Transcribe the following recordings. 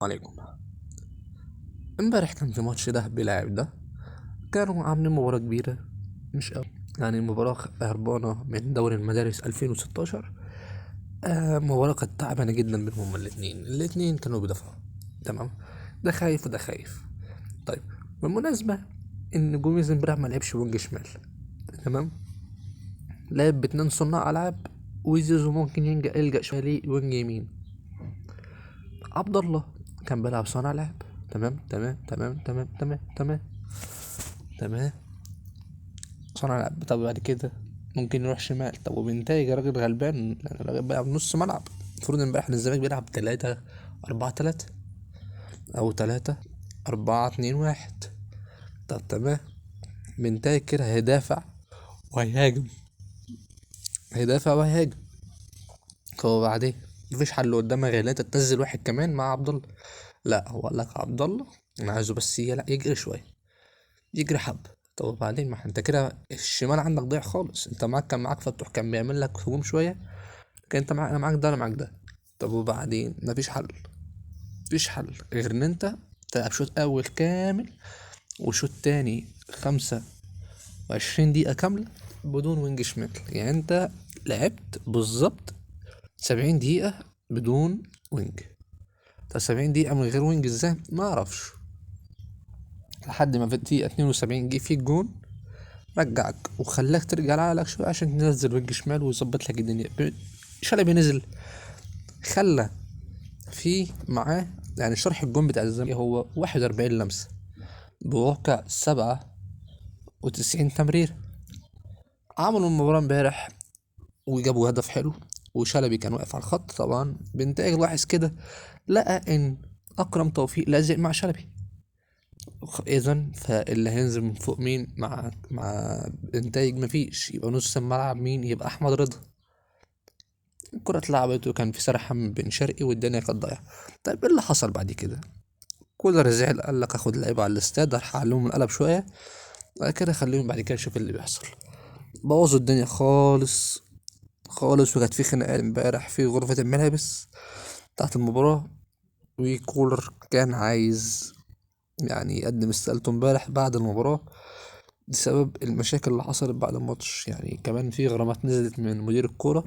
عليكم. امبارح كان في ماتش ده بيلعب ده، كانوا عاملين مباراة كبيرة. مش قوي يعني المباراة هربانة من دوري المدارس 2016. مباراة كانت تعبانة جدا بينهم الاتنين كانوا بيدافعوا. تمام. ده خايف وده خايف. طيب، بالمناسبة ان جوميز امبارح ما لعبش وينج شمال. تمام. لعب باتنين صناع العاب، ويزيزو ممكن يلجأ شمالي وينج يمين. عبد الله كان بيلعب صانع لعب. تمام تمام تمام تمام تمام تمام تمام. صانع لعب. طب بعد كده ممكن يروح شمال. طب وبنتايج راجل غلبان، يعني راجل بيلعب نص ملعب. المفروض امبارح الزمالك بيلعب 3-4-3 او 3-4-2-1. طب تمام. بنتايج كده هيدافع وهيهاجم، هيدافع وهيهاجم. هو بعدين مفيش حل قدامها غير إن انت تنزل واحد كمان مع عبد الله. لا، هو قال لك عبد الله انا عايزه بس يجري شويه، يجري حبة. طب وبعدين ما انت كده الشمال عندك ضيع خالص. انت كان معاك فتوح، كان بيعمل لك هجوم شوية. كان انت معاك، انا معاك ده انا معاك ده. طب وبعدين مفيش حل. مفيش حل غير ان انت تلعب شوط اول كامل وشوط تاني 25 دقيقة كاملة بدون وينج شمال. يعني انت لعبت بالظبط 70 دقيقة بدون وينج. طب 70 دقيقة من غير وينج ازاي؟ ما اعرفش. لحد ما في الدقيقة 72 جه في الجون، رجعك وخلاك ترجع لعقلك شوية عشان تنزل وينج شمال ويظبط لك الدنيا. شلبي نزل، خلى في معاه يعني شرح الجون بتاع الزمالك هو 41 لمسة بواقع 97 تمرير. عملوا المباراة امبارح وجابوا هدف حلو، وشلبي كان واقف على الخط. طبعا بنتائج لاحظ كده، لقى ان اكرم توفيق لازق مع شلبي. اذا فاللي هينزل من فوق مين مع انتاج؟ مفيش. يبقى نص الملعب مين؟ يبقى احمد رضا. الكرة اتلعبت وكان في سرحة من بن شرقي والدنيا كانت ضايعة. طيب ايه اللي حصل بعد كده؟ كولر زعل، قال لك اخد لعيبة على الاستاد الحق عليهم القلب شوية، بعد كده خليهم بعد كده نشوف اللي بيحصل. بوظوا الدنيا خالص خالص. وكانت في خناقات امبارح في غرفة الملابس بتاعت المباراة، وكولر كان عايز يعني يقدم استقالته امبارح بعد المباراة بسبب المشاكل اللي حصلت بعد الماتش. يعني كمان في غرامات نزلت من مدير الكورة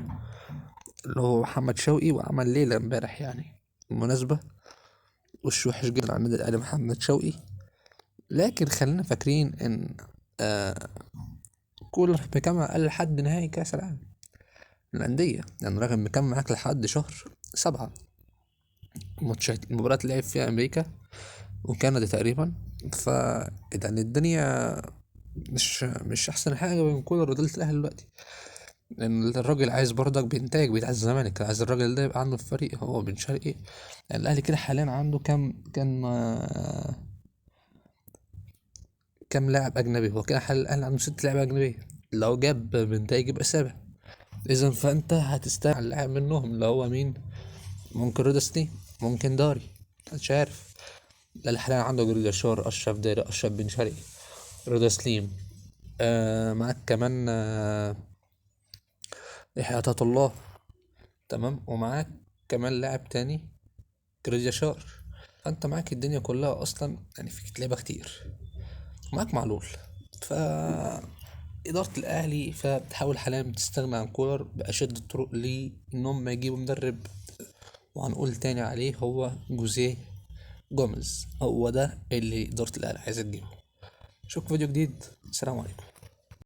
اللي هو محمد شوقي، وعمل ليلة امبارح يعني بالمناسبة. وش وحش جدا على النادي الأهلي محمد شوقي. لكن خلينا فاكرين إن آه كولر مكمل أقل لحد نهائي كأس العالم للأندية. يعني راجل مكمل معاك لحد شهر 7. ماتشات المباراة اللي لعب فيها أمريكا وكندا تقريبا. ف يعني الدنيا مش أحسن حاجة بين كولر ودولة الأهلي دلوقتي. لأن الراجل عايز برضك بإنتاج بتاع الزمالك، عايز الراجل ده يبقى عنده في فريق هو بن شرقي. يعني الأهلي كده حاليا عنده كام لاعب أجنبي؟ هو كده حاليا الأهلي عنده 6 لاعب أجنبية. لو جاب بإنتاج يبقى سابع. إذا فأنت هتستغنى عن لاعب منهم اللي هو مين؟ ممكن رضا سليم، ممكن داري، مش عارف. ده اللي حاليا عنده جريداشار، أشرف داري، أشرف بن شرقي، رضا سليم. معاك كمان يحيى عطية الله. تمام. ومعاك كمان لاعب تاني جريديشار. فانت معاك الدنيا كلها اصلا، يعني فيك لعبة كتير. معاك معلول. ف إدارة الأهلي فبتحاول حاليا تستغنى عن كولر بأشد الطرق ليه إنهم ما يجيبوا مدرب. وهنقول تاني عليه هو جوزيه جوميز، هو ده اللي إدارة الأهلي عايزة تجيبه. شوف فيديو جديد. السلام عليكم.